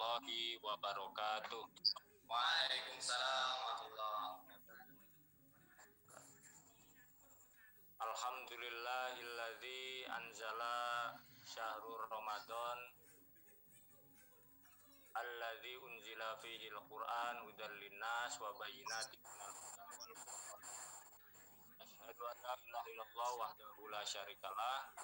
warahmatullahi wabarakatuh. Waalaikumsalam warahmatullahi wabarakatuh. Alhamdulillahilladzi anzala syahrul Ramadan alladzi unzila fihi al-Qur'an hudan linnas wa bayyinatin minal huda wal furqan. Asyhadu an la ilaha illallah wahdahu la syarikalah.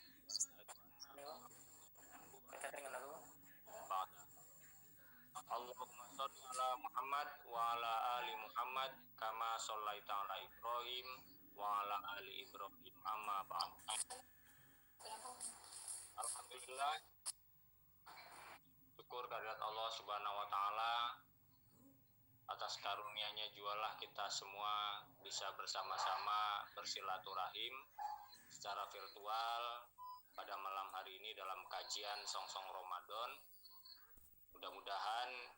Allahumma sholli ala Muhammad wa ala ali Muhammad kama shallaita ala Ibrahim wa ala ali Ibrahim amma ba'd. Alhamdulillah, syukur kehadirat Allah Subhanahu wa taala atas karunia-Nya jualah kita semua bisa bersama-sama bersilaturahim secara virtual pada malam hari ini dalam kajian Songsong Ramadan. Mudah-mudahan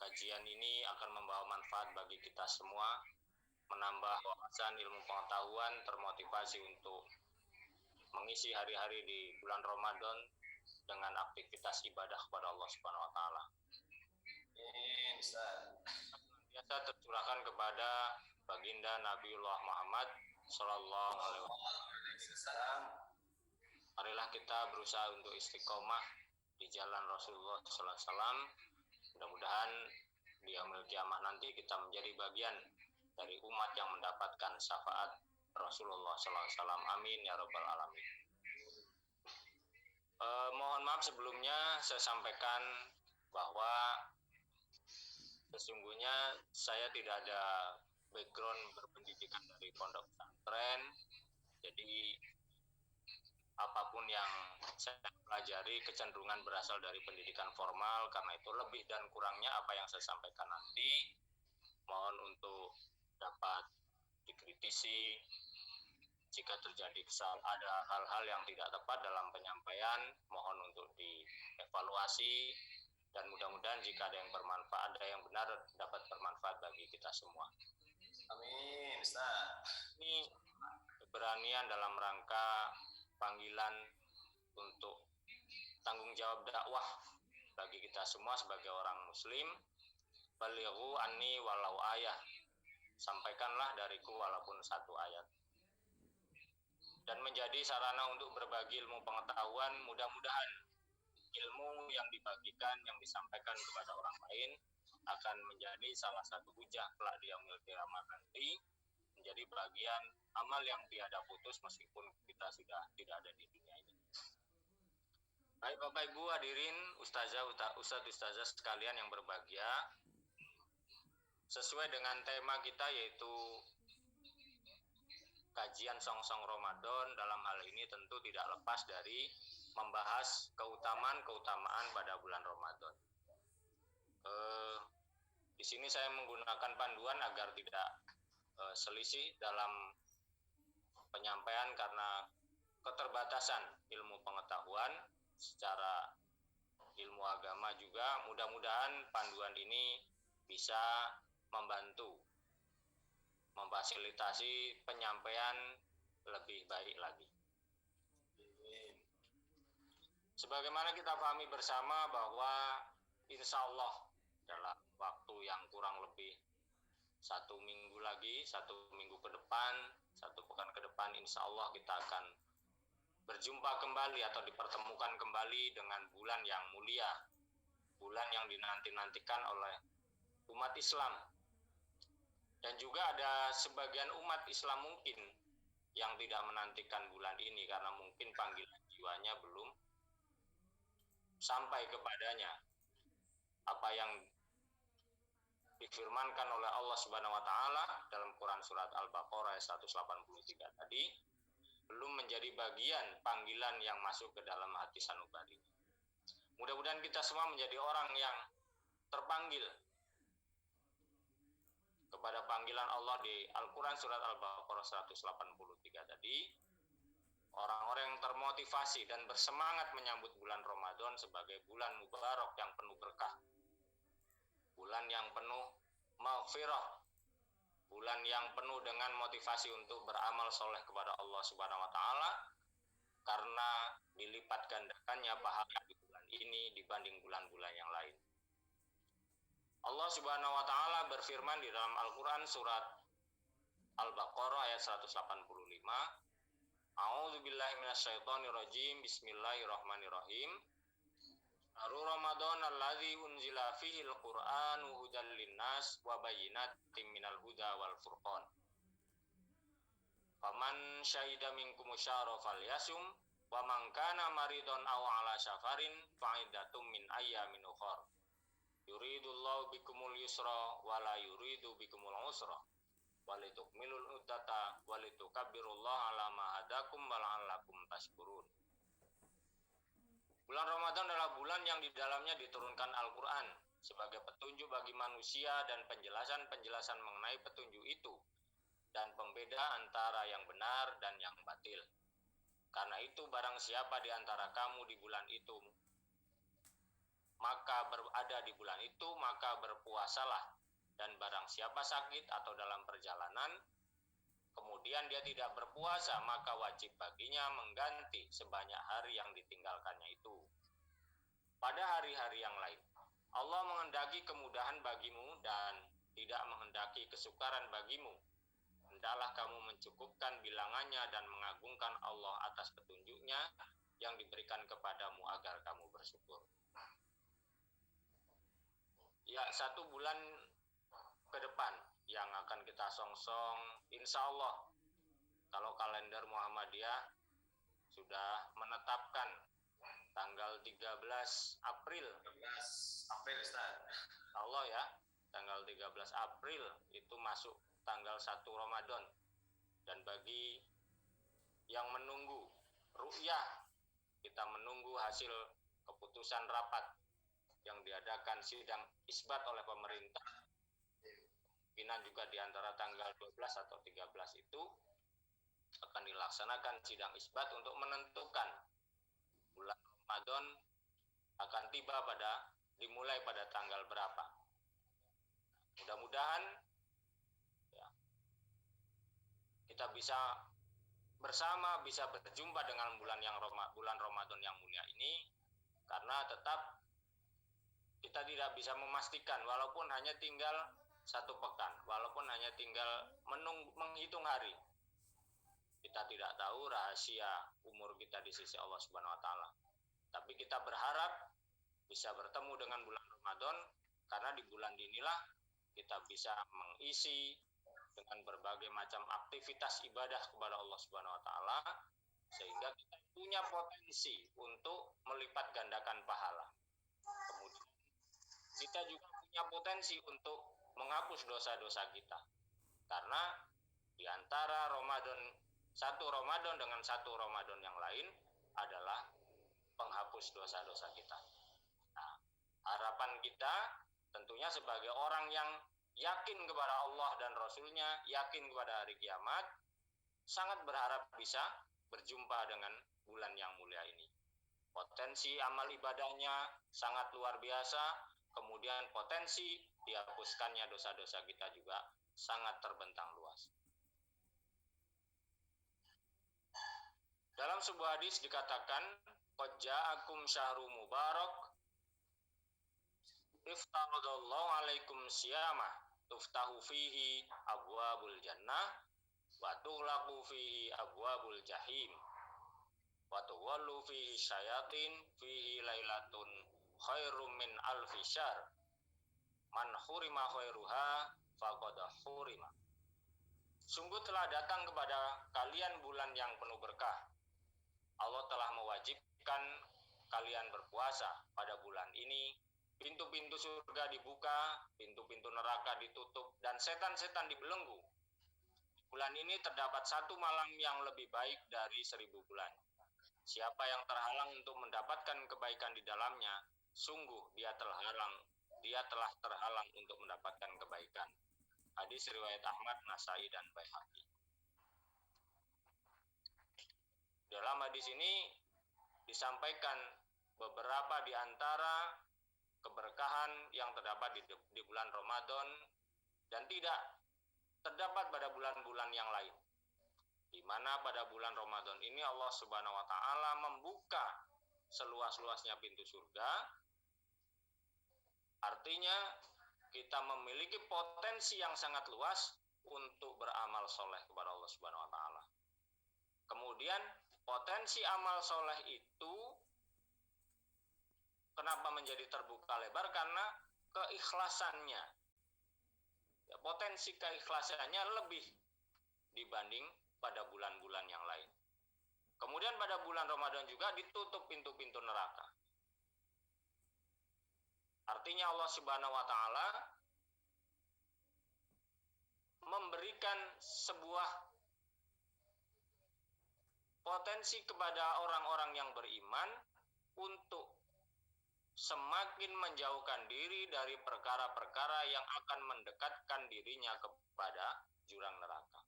kajian ini akan membawa manfaat bagi kita semua, menambah wawasan, ilmu pengetahuan, termotivasi untuk mengisi hari-hari di bulan Ramadan dengan aktivitas ibadah kepada Allah Subhanahu wa taala. Amin. Biasa tercurahkan kepada baginda Nabiullah Muhammad sallallahu alaihi wasallam. Marilah kita berusaha untuk istiqomah di jalan Rasulullah sallallahu alaihi wasallam. Mudah-mudahan di yaumil kiamah nanti kita menjadi bagian dari umat yang mendapatkan syafaat Rasulullah sallallahu alaihi wasallam. Amin ya rabbal alamin. Mohon maaf sebelumnya saya sampaikan bahwa sesungguhnya saya tidak ada background berpendidikan dari pondok pesantren. Jadi apapun yang saya pelajari kecenderungan berasal dari pendidikan formal, karena itu lebih dan kurangnya apa yang saya sampaikan nanti mohon untuk dapat dikritisi. Jika terjadi ada hal-hal yang tidak tepat dalam penyampaian, mohon untuk dievaluasi, dan mudah-mudahan jika ada yang bermanfaat, ada yang benar dapat bermanfaat bagi kita semua. Amin, Ustaz. Ini keberanian dalam rangka panggilan untuk tanggung jawab dakwah bagi kita semua sebagai orang muslim. Balighu anni walau ayah, sampaikanlah dariku walaupun satu ayat. Dan menjadi sarana untuk berbagi ilmu pengetahuan, mudah-mudahan ilmu yang dibagikan, yang disampaikan kepada orang lain akan menjadi salah satu hujah kelak di yaumil qiyamah nanti, menjadi bagian amal yang tiada putus meskipun kita sudah tidak ada di dunia ini. Baik Bapak Ibu hadirin, ustazah sekalian yang berbahagia, sesuai dengan tema kita yaitu kajian Songsong Ramadan, dalam hal ini tentu tidak lepas dari membahas keutamaan pada bulan Ramadan. Di sini saya menggunakan panduan agar tidak selisih dalam penyampaian karena keterbatasan ilmu pengetahuan secara ilmu agama juga. Mudah-mudahan panduan ini bisa membantu memfasilitasi penyampaian lebih baik lagi. Sebagaimana kita pahami bersama bahwa insya Allah dalam waktu yang kurang lebih 1 minggu lagi, 1 minggu ke depan, 1 pekan ke depan, insya Allah kita akan berjumpa kembali atau dipertemukan kembali dengan bulan yang mulia, bulan yang dinanti-nantikan oleh umat Islam. Dan juga ada sebagian umat Islam mungkin yang tidak menantikan bulan ini karena mungkin panggilan jiwanya belum sampai kepadanya. Apa yang difirmankan oleh Allah Subhanahu wa taala dalam Quran surat Al-Baqarah ayat 183 tadi belum menjadi bagian panggilan yang masuk ke dalam hati sanubari. Mudah-mudahan kita semua menjadi orang yang terpanggil kepada panggilan Allah di Al-Quran surat Al-Baqarah 183 tadi, orang-orang yang termotivasi dan bersemangat menyambut bulan Ramadan sebagai bulan mubarak yang penuh berkah, bulan yang penuh maghfirah, bulan yang penuh dengan motivasi untuk beramal soleh kepada Allah Subhanahu wa taala, karena dilipat gandakannya pahala di bulan ini dibanding bulan-bulan yang lain. Allah Subhanahu wa taala berfirman di dalam Al-Qur'an surat Al-Baqarah ayat 185. A'udzubillahi minasyaitonirrajim. Bismillahirrahmanirrahim. Syahrul Ramadan alladzi unzila fihi al-Qur'anu hudan linnas wa bayyinatin minal huda wal furqan. Faman syahida minkumus syahra falyasum wa man kana maridun aw ala safarin fa'iddatum min ayyamin ukhra. Yuridullahu bikumul yusra wa la yuridu bikumul usra. Walitukmilul uddata walitukabbirullaha ala ma hadakum wa la'allakum tashkurun. Bulan Ramadan adalah bulan yang di dalamnya diturunkan Al-Qur'an sebagai petunjuk bagi manusia dan penjelasan-penjelasan mengenai petunjuk itu dan pembeda antara yang benar dan yang batil. Karena itu barang siapa di antara kamu di bulan itu maka berada di bulan itu maka berpuasalah. Dan barang siapa sakit atau dalam perjalanan, kemudian dia tidak berpuasa, maka wajib baginya mengganti sebanyak hari yang ditinggalkannya itu pada hari-hari yang lain. Allah menghendaki kemudahan bagimu dan tidak menghendaki kesukaran bagimu. Hendaklah kamu mencukupkan bilangannya dan mengagungkan Allah atas petunjuknya yang diberikan kepadamu agar kamu bersyukur. Ya, 1 bulan ke depan yang akan kita songsong, insya Allah kalau kalender Muhammadiyah sudah menetapkan tanggal 13 April. 13 April Ustaz. Allah ya, tanggal 13 April itu masuk tanggal 1 Ramadan. Dan bagi yang menunggu ru'yah, kita menunggu hasil keputusan rapat yang diadakan sidang isbat oleh pemerintah. Kemungkinan juga di antara tanggal 12 atau 13 itu akan dilaksanakan sidang isbat untuk menentukan bulan Ramadan akan tiba dimulai pada tanggal berapa. Mudah-mudahan ya, kita bisa bersama bisa berjumpa dengan bulan Ramadan yang mulia ini, karena tetap kita tidak bisa memastikan walaupun hanya tinggal 1 pekan, walaupun hanya tinggal menghitung hari. Kita tidak tahu rahasia umur kita di sisi Allah Subhanahu wa taala. Tapi kita berharap bisa bertemu dengan bulan Ramadan, karena di bulan inilah kita bisa mengisi dengan berbagai macam aktivitas ibadah kepada Allah Subhanahu wa taala, sehingga kita punya potensi untuk melipat gandakan pahala. Kemudian kita juga punya potensi untuk menghapus dosa-dosa kita. Karena di antara satu Ramadan dengan satu Ramadan yang lain adalah penghapus dosa-dosa kita. Nah, harapan kita tentunya sebagai orang yang yakin kepada Allah dan Rasul-Nya, yakin kepada hari kiamat, sangat berharap bisa berjumpa dengan bulan yang mulia ini. Potensi amal ibadahnya sangat luar biasa, kemudian potensi dihapuskannya dosa-dosa kita juga sangat terbentang luas. Dalam sebuah hadis dikatakan, qad ja'akum syahrul mubarak iftaradallahu alaikum siyamah tuftahu fihi abwabul jannah wa tughlaqu fihi abwabul jahim wa tuwallu fihi syayatin fihi lailatun khairum min alfi syahr man hurima khairuha faqad hurima. Sungguh telah datang kepada kalian bulan yang penuh berkah. Allah telah mewajibkan kalian berpuasa pada bulan ini. Pintu-pintu surga dibuka, pintu-pintu neraka ditutup, dan setan-setan dibelenggu. Bulan ini terdapat 1 malam yang lebih baik dari 1000 bulan. Siapa yang terhalang untuk mendapatkan kebaikan di dalamnya, sungguh dia telah terhalang untuk mendapatkan kebaikan. Hadis riwayat Ahmad, Nasai, dan Baihaqi. Dalam hadis ini disampaikan beberapa di antara keberkahan yang terdapat di bulan Ramadan dan tidak terdapat pada bulan-bulan yang lain. Di mana pada bulan Ramadan ini Allah Subhanahu wa taala membuka seluas seluas-luasnya pintu surga, artinya kita memiliki potensi yang sangat luas untuk beramal soleh kepada Allah Subhanahu wa Ta'ala. Kemudian potensi amal soleh itu kenapa menjadi terbuka lebar? Karena keikhlasannya, ya, potensi keikhlasannya lebih dibanding pada bulan-bulan yang lain. Kemudian pada bulan Ramadan juga ditutup pintu-pintu neraka. Artinya Allah Subhanahu wa Ta'ala memberikan sebuah potensi kepada orang-orang yang beriman untuk semakin menjauhkan diri dari perkara-perkara yang akan mendekatkan dirinya kepada jurang neraka.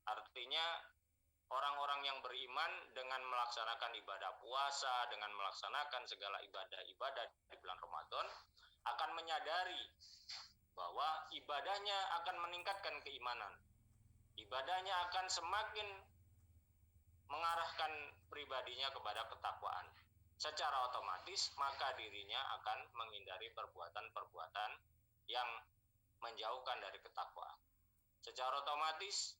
Artinya orang-orang yang beriman dengan melaksanakan ibadah puasa, dengan melaksanakan segala ibadah-ibadah di bulan Ramadan, akan menyadari bahwa ibadahnya akan meningkatkan keimanan. Ibadahnya akan semakin mengarahkan pribadinya kepada ketakwaan. Secara otomatis maka dirinya akan menghindari perbuatan-perbuatan yang menjauhkan dari ketakwaan. Secara otomatis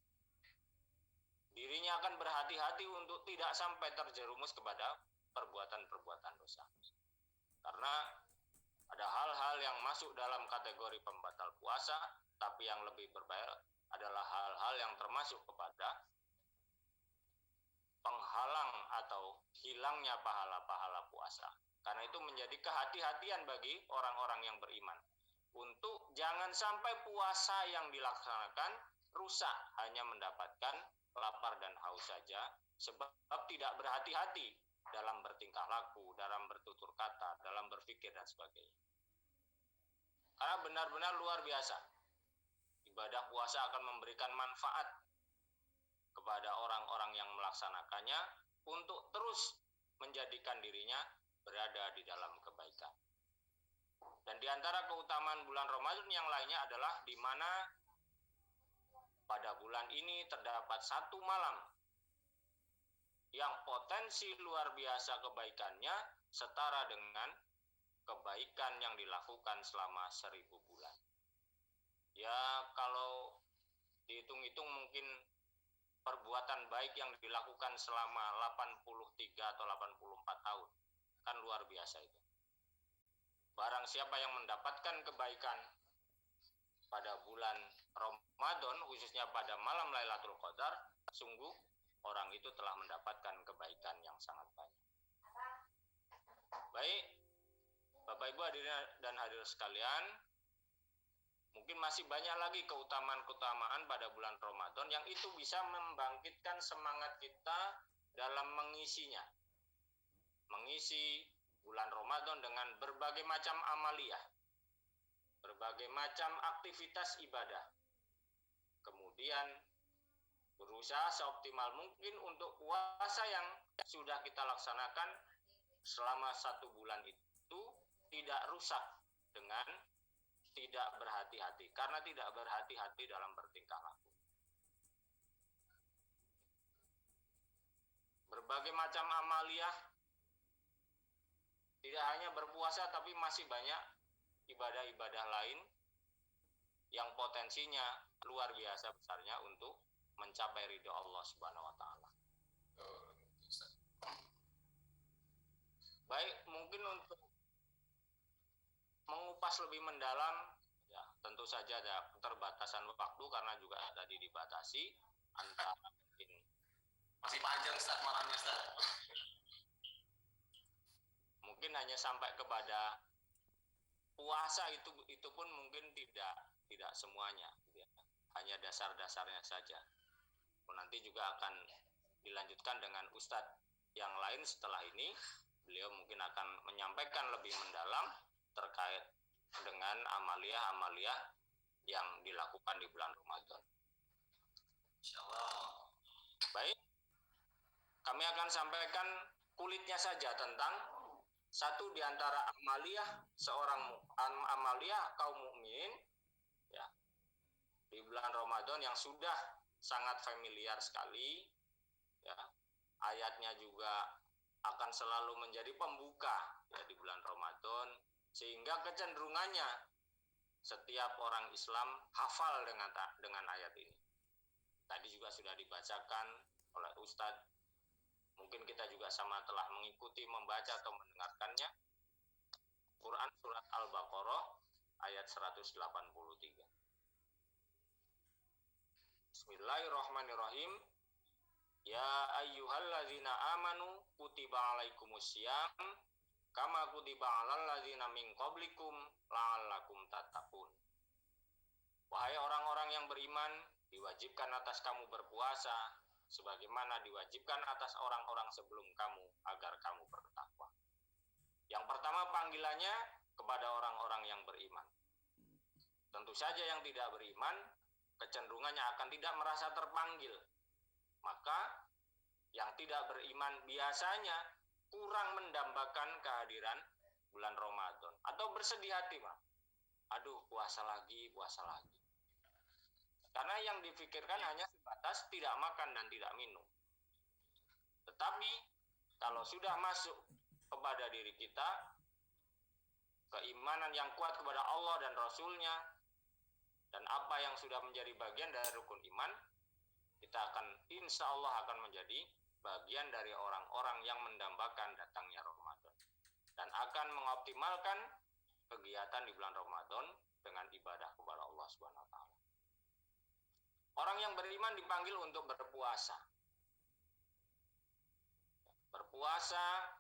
dirinya akan berhati-hati untuk tidak sampai terjerumus kepada perbuatan-perbuatan dosa. Karena ada hal-hal yang masuk dalam kategori pembatal puasa, tapi yang lebih berbahaya adalah hal-hal yang termasuk kepada penghalang atau hilangnya pahala-pahala puasa. Karena itu menjadi kehati-hatian bagi orang-orang yang beriman untuk jangan sampai puasa yang dilaksanakan rusak hanya mendapatkan lapar dan haus saja, sebab tidak berhati-hati dalam bertingkah laku, dalam bertutur kata, dalam berpikir dan sebagainya. Karena benar-benar luar biasa, ibadah puasa akan memberikan manfaat kepada orang-orang yang melaksanakannya untuk terus menjadikan dirinya berada di dalam kebaikan. Dan di antara keutamaan bulan Ramadan yang lainnya adalah di mana pada bulan ini terdapat satu malam yang potensi luar biasa kebaikannya setara dengan kebaikan yang dilakukan selama 1000 bulan. Ya, kalau dihitung-hitung mungkin perbuatan baik yang dilakukan selama 83 atau 84 tahun. Kan luar biasa itu. Barang siapa yang mendapatkan kebaikan pada bulan Ramadan, khususnya pada malam Lailatul Qadar, sungguh orang itu telah mendapatkan kebaikan yang sangat banyak. Baik, Bapak Ibu hadirin dan hadirin sekalian, mungkin masih banyak lagi keutamaan-keutamaan pada bulan Ramadan yang itu bisa membangkitkan semangat kita dalam mengisinya. Mengisi bulan Ramadan dengan berbagai macam amaliyah, berbagai macam aktivitas ibadah. Kemudian berusaha seoptimal mungkin untuk puasa yang sudah kita laksanakan selama 1 bulan itu tidak rusak dengan tidak berhati-hati, karena tidak berhati-hati dalam bertingkah laku. Berbagai macam amaliyah, tidak hanya berpuasa tapi masih banyak ibadah-ibadah lain yang potensinya luar biasa besarnya untuk mencapai ridho Allah Subhanahu wa Ta'ala. Baik, mungkin untuk mengupas lebih mendalam, ya tentu saja ada keterbatasan waktu karena juga tadi dibatasi antara mungkin Masih panjang Ustaz malamnya Ustaz. Mungkin hanya sampai kepada puasa itu pun mungkin tidak semuanya, ya. Hanya dasar-dasarnya saja. Nanti juga akan dilanjutkan dengan Ustadz yang lain setelah ini. Beliau mungkin akan menyampaikan lebih mendalam terkait dengan amaliyah-amaliyah yang dilakukan di bulan Ramadan. Insyaallah. Baik, kami akan sampaikan kulitnya saja tentang satu di antara amaliyah amaliyah kaum mukminin, ya, di bulan Ramadan yang sudah sangat familiar sekali, ya, ayatnya juga akan selalu menjadi pembuka ya di bulan Ramadan, sehingga kecenderungannya setiap orang Islam hafal dengan ayat ini. Tadi juga sudah dibacakan oleh Ustadz. Mungkin kita juga sama telah mengikuti, membaca atau mendengarkannya. Quran surat Al-Baqarah ayat 183. Bismillahirrahmanirrahim. Ya ayyuhalladzina amanu kutiba alaikumussyam kama kutiba alal ladzina min qablikum la'allakum tattaqun. Wahai orang-orang yang beriman, diwajibkan atas kamu berpuasa sebagaimana diwajibkan atas orang-orang sebelum kamu agar kamu bertakwa. Yang pertama panggilannya kepada orang-orang yang beriman. Tentu saja yang tidak beriman kecenderungannya akan tidak merasa terpanggil. Maka yang tidak beriman biasanya kurang mendambakan kehadiran bulan Ramadan atau bersedih hati, Pak. Aduh, puasa lagi. Karena yang difikirkan hanya sebatas tidak makan dan tidak minum. Tetapi kalau sudah masuk kepada diri kita keimanan yang kuat kepada Allah dan Rasul-Nya dan apa yang sudah menjadi bagian dari rukun iman, kita akan insya Allah akan menjadi bagian dari orang-orang yang mendambakan datangnya Ramadan dan akan mengoptimalkan kegiatan di bulan Ramadan dengan ibadah kepada Allah Subhanahu wa taala. Orang yang beriman dipanggil untuk berpuasa. Berpuasa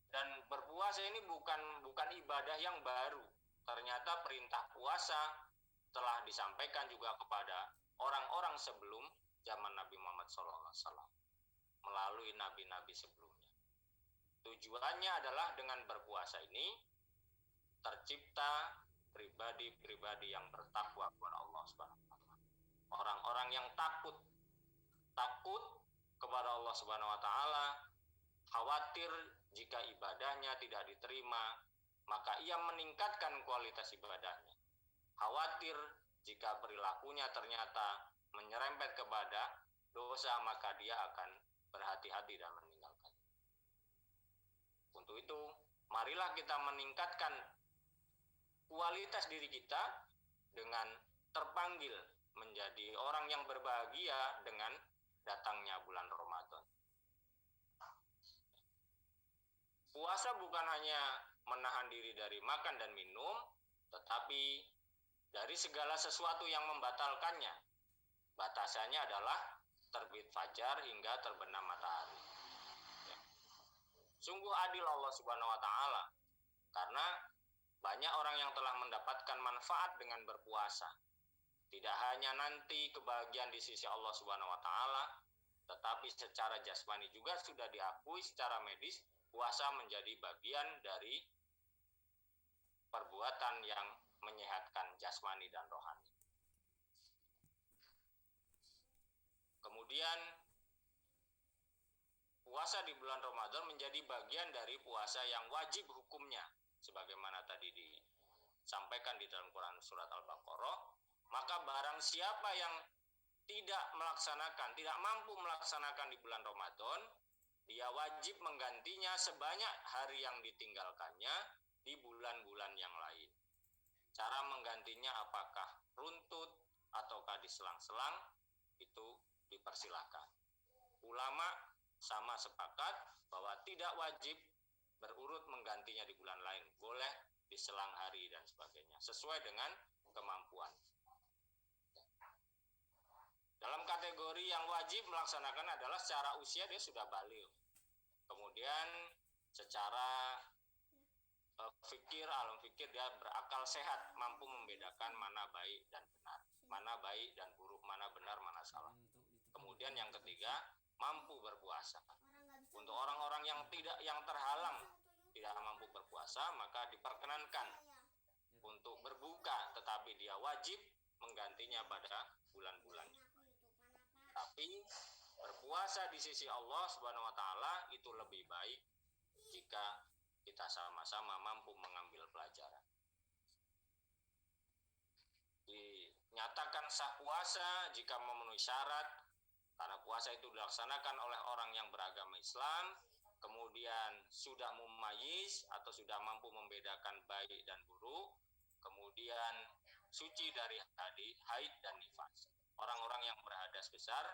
dan berpuasa ini bukan ibadah yang baru. Ternyata perintah puasa telah disampaikan juga kepada orang-orang sebelum zaman Nabi Muhammad SAW melalui nabi-nabi sebelumnya. Tujuannya adalah dengan berpuasa ini tercipta pribadi-pribadi yang bertakwa kepada Allah Subhanahu wa taala. Orang-orang yang takut kepada Allah Subhanahu wa taala, khawatir jika ibadahnya tidak diterima, maka ia meningkatkan kualitas ibadahnya. Khawatir jika perilakunya ternyata menyerempet kepada dosa, maka dia akan berhati-hati dan meninggalkan. Untuk itu, marilah kita meningkatkan kualitas diri kita dengan terpanggil menjadi orang yang berbahagia dengan datangnya bulan Ramadan. Puasa bukan hanya menahan diri dari makan dan minum, tetapi dari segala sesuatu yang membatalkannya. Batasannya adalah terbit fajar hingga terbenam matahari. Sungguh adil Allah Subhanahu wa taala karena banyak orang yang telah mendapatkan manfaat dengan berpuasa. Tidak hanya nanti kebahagiaan di sisi Allah Subhanahu wa taala, tetapi secara jasmani juga sudah diakui secara medis puasa menjadi bagian dari perbuatan yang menyehatkan jasmani dan rohani. Kemudian puasa di bulan Ramadan menjadi bagian dari puasa yang wajib hukumnya, sebagaimana tadi disampaikan di dalam Quran surat Al-Baqarah. Maka barang siapa yang tidak mampu melaksanakan di bulan Ramadan, dia wajib menggantinya sebanyak hari yang ditinggalkannya di bulan-bulan yang lain. Cara menggantinya apakah runtut ataukah diselang-selang, itu dipersilahkan. Ulama sama sepakat bahwa tidak wajib berurut menggantinya di bulan lain, boleh diselang hari dan sebagainya, sesuai dengan kemampuan. Dalam kategori yang wajib melaksanakan adalah secara usia dia sudah baligh. Kemudian secara alam fikir dia berakal sehat, mampu membedakan mana baik dan benar, mana baik dan buruk, mana benar, mana salah. Kemudian yang ketiga, mampu berpuasa. Untuk orang-orang yang terhalang tidak mampu berpuasa, maka diperkenankan untuk berbuka, tetapi dia wajib menggantinya pada bulan-bulannya. Tapi berpuasa di sisi Allah Subhanahu wa taala itu lebih baik jika kita sama-sama mampu mengambil pelajaran. Dinyatakan sah puasa jika memenuhi syarat, karena puasa itu dilaksanakan oleh orang yang beragama Islam kemudian sudah mumayyiz atau sudah mampu membedakan baik dan buruk, kemudian suci dari haid dan nifas. Orang-orang yang berhadas besar,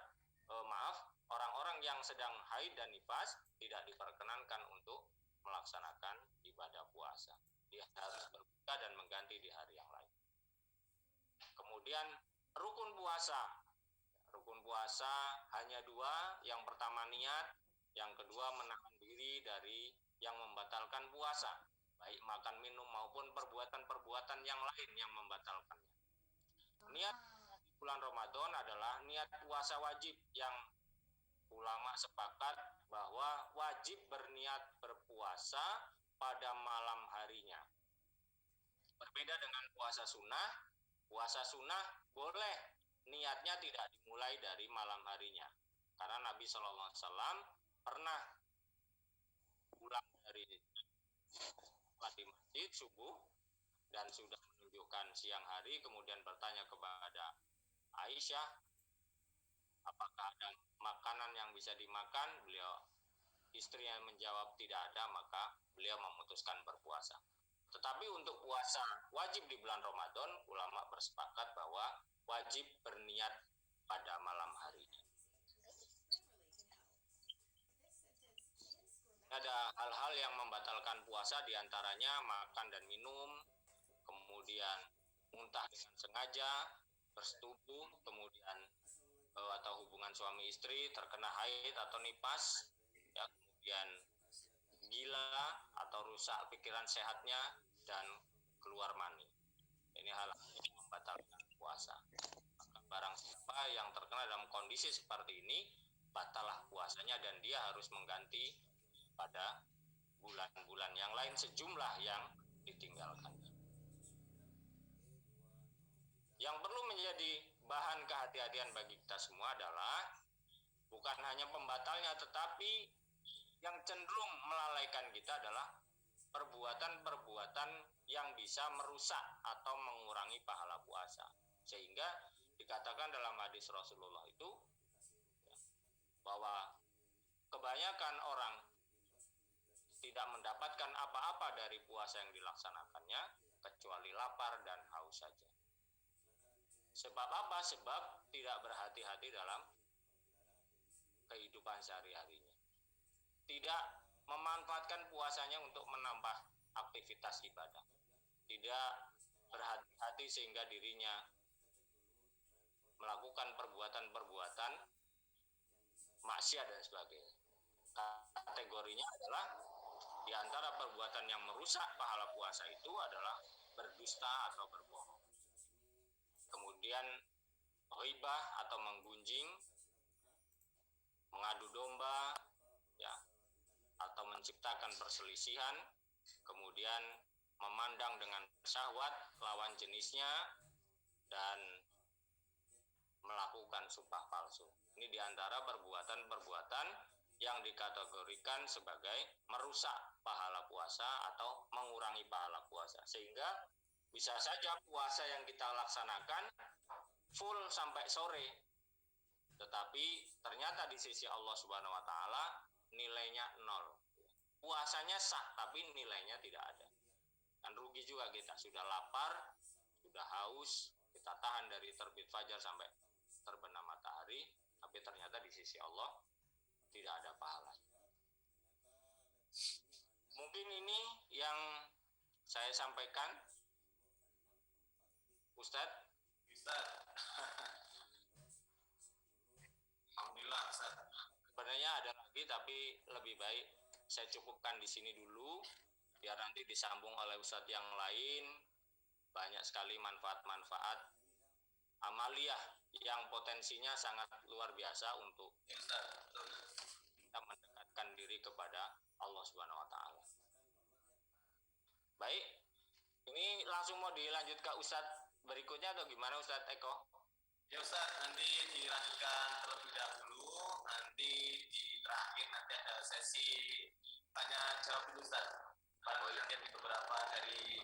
orang-orang yang sedang haid dan nifas tidak diperkenankan untuk melaksanakan ibadah puasa. Dia harus berbuka dan mengganti di hari yang lain. Kemudian rukun puasa. Rukun puasa hanya dua. Yang pertama niat, yang kedua menahan diri dari yang membatalkan puasa, baik makan minum maupun perbuatan-perbuatan yang lain yang membatalkannya. Niat di bulan Ramadan adalah niat puasa wajib yang ulama sepakat bahwa wajib berniat berpuasa pada malam harinya. Berbeda dengan puasa sunnah. Puasa sunnah boleh niatnya tidak dimulai dari malam harinya, karena Nabi SAW pernah pulang dari di masjid subuh dan sudah menunjukkan siang hari, kemudian bertanya kepada Aisyah apakah ada makanan yang bisa dimakan. Istrinya menjawab tidak ada, maka beliau memutuskan berpuasa. Tetapi untuk puasa wajib di bulan Ramadan, ulama bersepakat bahwa wajib berniat pada malam harinya. Ada hal-hal yang membatalkan puasa, diantaranya makan dan minum, kemudian muntah dengan sengaja, bersetubuh, kemudian atau hubungan suami istri, terkena haid atau nifas, ya, kemudian gila atau rusak pikiran sehatnya, dan keluar mani. Ini hal yang membatalkan puasa. Maka barang siapa yang terkena dalam kondisi seperti ini, batalah puasanya dan dia harus mengganti pada bulan-bulan yang lain sejumlah yang ditinggalkan. Yang perlu menjadi bahan kehati-hatian bagi kita semua adalah bukan hanya pembatalnya, tetapi yang cenderung melalaikan kita adalah perbuatan-perbuatan yang bisa merusak atau mengurangi pahala puasa. Sehingga dikatakan dalam hadis Rasulullah itu bahwa kebanyakan orang tidak mendapatkan apa-apa dari puasa yang dilaksanakannya kecuali lapar dan haus saja. Sebab apa? Sebab tidak berhati-hati dalam kehidupan sehari-harinya. Tidak memanfaatkan puasanya untuk menambah aktivitas ibadah. Tidak berhati-hati sehingga dirinya melakukan perbuatan-perbuatan maksiat dan sebagainya. Kategorinya adalah di antara perbuatan yang merusak pahala puasa itu adalah berdusta atau berbohong. Kemudian ghibah atau menggunjing, mengadu domba, ya, atau menciptakan perselisihan, kemudian memandang dengan syahwat lawan jenisnya, dan melakukan sumpah palsu. Ini diantara perbuatan-perbuatan yang dikategorikan sebagai merusak pahala puasa atau mengurangi pahala puasa. Sehingga bisa saja puasa yang kita laksanakan full sampai sore, tetapi ternyata di sisi Allah Subhanahu wa Ta'ala nilainya 0. Puasanya sah, tapi nilainya tidak ada. Kan rugi juga kita, sudah lapar, sudah haus, kita tahan dari terbit fajar sampai terbenam matahari, tapi ternyata di sisi Allah tidak ada pahala. Mungkin ini yang saya sampaikan, Ustadz. Alhamdulillah, Ustaz. Sebenarnya ada lagi, tapi lebih baik saya cukupkan di sini dulu, biar nanti disambung oleh Ustadz yang lain. Banyak sekali manfaat-manfaat amaliyah yang potensinya sangat luar biasa untuk kita mendekatkan diri kepada Allah Subhanahu wa Ta'ala. Baik, ini langsung mau dilanjut ke Ustadz berikutnya atau gimana, Ustadz Eko? Ya Ustaz, nanti dilanjutkan terlebih dahulu. Nanti di terakhir nanti ada sesi tanya jawab dulu Ustaz. Nanti ada beberapa dari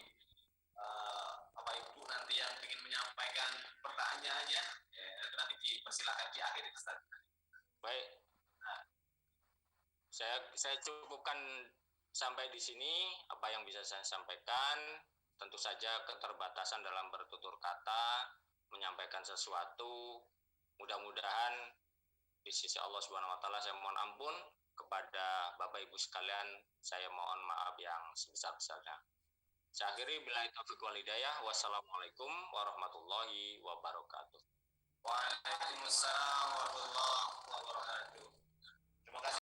Bapak Ibu nanti yang ingin menyampaikan pertanyaannya, ya, nanti dipersilakan di akhir Ustaz. Baik. Saya cukupkan sampai di sini apa yang bisa saya sampaikan. Tentu saja keterbatasan dalam bertutur kata, menyampaikan sesuatu, mudah-mudahan di sisi Allah Subhanahu wa taala saya mohon ampun, kepada Bapak Ibu sekalian saya mohon maaf yang sebesar-besarnya. Saya akhiri billahi taufiq wal hidayah. Wassalamualaikum warahmatullahi wabarakatuh. Waalaikumsalam warahmatullahi wabarakatuh. Terima kasih.